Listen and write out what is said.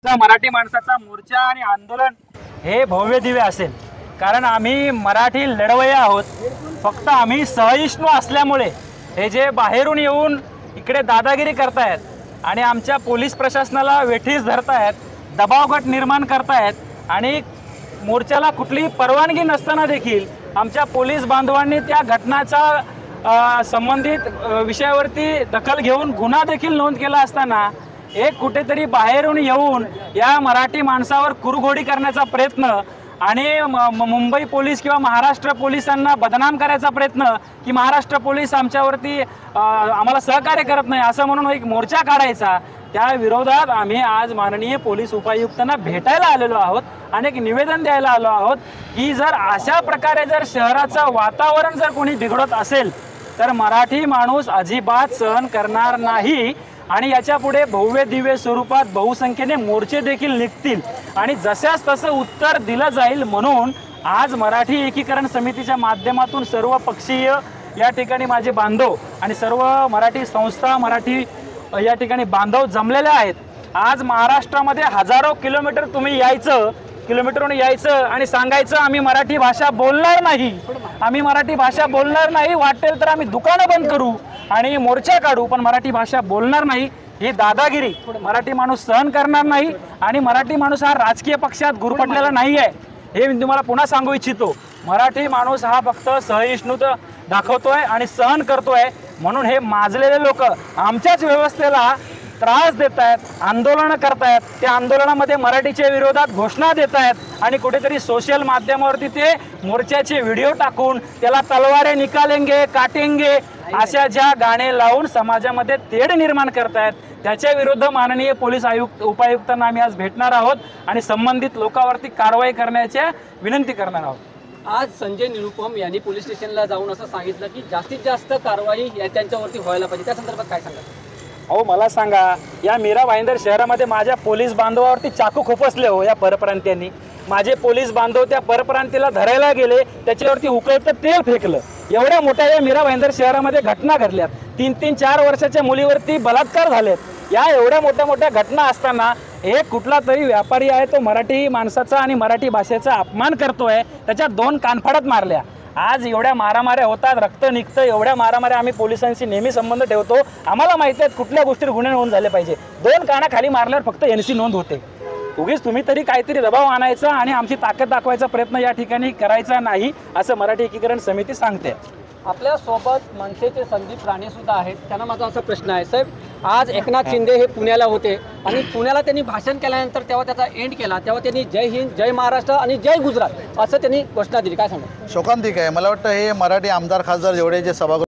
मराठी माणसाचा मोर्चा आणि आंदोलन हे भव्य दिव्य असेल, कारण आम्ही मराठी लढवय्या आहोत। फक्त आम्ही सहिष्णू असल्यामुळे हे जे बाहेरून येऊन इकडे दादागिरी करतायत आणि आमच्या पोलीस प्रशासनाला वेठीस धरतायत, दबावगट निर्माण करतायत आणि मोर्चाला कुठलीही परवानगी नसताना देखील आमच्या पोलीस बांधवांनी त्या घटनाचा संबंधित विषयावरती दखल घेऊन गुन्हा देखील नोंद केला असताना एक कुठेतरी बाहेरून येऊन या मराठी माणसावर कुरघोडी करण्याचा प्रयत्न आणि मुंबई पोलीस किंवा महाराष्ट्र पोलिसांना बदनाम करायचा प्रयत्न की महाराष्ट्र पोलीस आमच्यावरती आम्हाला सहकार्य करत नाही असं म्हणून एक मोर्चा काढायचा, त्या विरोधात आम्ही आज माननीय पोलीस उपायुक्तांना भेटायला आलेलो आहोत आणि एक निवेदन द्यायला आलो आहोत की जर अशा प्रकारे जर शहराचं वातावरण जर कोणी बिघडत असेल तर मराठी माणूस अजिबात सहन करणार नाही आणि याच्या पुढे भव्य दिव्य स्वरूपात बहुसंख्येने मोर्चे देखील निघतील आणि जशास तसं उत्तर दिलं जाईल। म्हणून आज मराठी एकीकरण समितीच्या माध्यमातून सर्व पक्षीय या ठिकाणी माझे बांधव आणि सर्व मराठी संस्था मराठी या ठिकाणी बांधव जमलेले आहेत। आज महाराष्ट्रामध्ये हजारो किलोमीटर तुम्ही किलोमीटरहून यायचं आणि सांगायचं आम्ही मराठी भाषा बोलणार नाही, आम्ही मराठी भाषा बोलणार नाही, वाटेल तर आम्ही दुकानं बंद करू आणि मोर्चा काढू, पण मराठी भाषा बोलणार नाही। ही दादागिरी मराठी माणूस सहन करणार नाही आणि मराठी माणूस हा राजकीय पक्षात गुरफटलेला नाही आहे हे मी तुम्हाला पुन्हा सांगू इच्छितो। मराठी माणूस हा फक्त सहिष्णुता दाखवतोय आणि सहन करतोय, म्हणून हे माजलेले लोक आमच्याच व्यवस्थेला त्रास देत आहेत, आंदोलन करतायत, त्या आंदोलनामध्ये मराठीच्या विरोधात घोषणा देत आहेत आणि कुठेतरी सोशल माध्यमावरती ते मोर्चाचे व्हिडिओ टाकून त्याला तलवारे निकालेंगे काटेंगे अशा ज्या गाणे लावून समाजामध्ये तेढ निर्माण करतायत, त्याच्या विरुद्ध माननीय पोलीस उपायुक्तांना आम्ही आज भेटणार आहोत आणि संबंधित लोकांवरती कारवाई करण्याची विनंती करणार आहोत। आज संजय निरुपम यांनी पोलीस स्टेशनला जाऊन असं सांगितलं की जास्तीत जास्त कारवाई त्यांच्यावरती व्हायला पाहिजे, त्या संदर्भात काय सांगा? अहो मला सांगा, या मीरा भाईंदर शहरामध्ये माझ्या पोलीस बांधवावरती चाकू खोपसले हो या परप्रांतीयांनी। माझे पोलीस बांधव त्या परप्रांतीला धरायला गेले, त्याच्यावरती उकळतं तेल फेकलं। एवढ्या मोठ्या या मीरा भाईंदर शहरामध्ये घटना घडल्यात, 3-4 वर्षाच्या मुलीवरती बलात्कार झालेत। या एवढ्या मोठ्या घटना असताना एक कुठला तरी व्यापारी आहे तो मराठी माणसाचा आणि मराठी भाषेचा अपमान करतोय, त्याच्या 2 कानफाडात मारल्या। आज एवढ्या मारामाऱ्या होतात, रक्त निघतं, एवढ्या मारामाऱ्या आम्ही पोलिसांशी नेहमी संबंध ठेवतो, आम्हाला माहिती आहे कुठल्या गोष्टीवर गुन्हे नोंद झाले पाहिजे। 2 काना खाली मारल्यावर फक्त NC नोंद होते। उगीच तुम्ही तरी काहीतरी दबाव आणायचा आणि आमची ताकद दाखवायचा प्रयत्न या ठिकाणी करायचा नाही असं मराठी एकीकरण समिती सांगते। आपल्या सोबत मनसेचे संदीप राणे सुद्धा आहेत, त्यांना माझा असा प्रश्न आहे, साहेब आज एकनाथ शिंदे हे पुण्याला होते आणि पुण्याला त्यांनी भाषण केल्यानंतर तेव्हा त्याचा एंड केला, तेव्हा त्यांनी जय हिंद जय महाराष्ट्र आणि जय गुजरात असं त्यांनी घोषणा दिली, काय सांगा? शोकांतिक आहे। मला वाटतं हे मराठी आमदार खासदार जेवढे जे सभागृह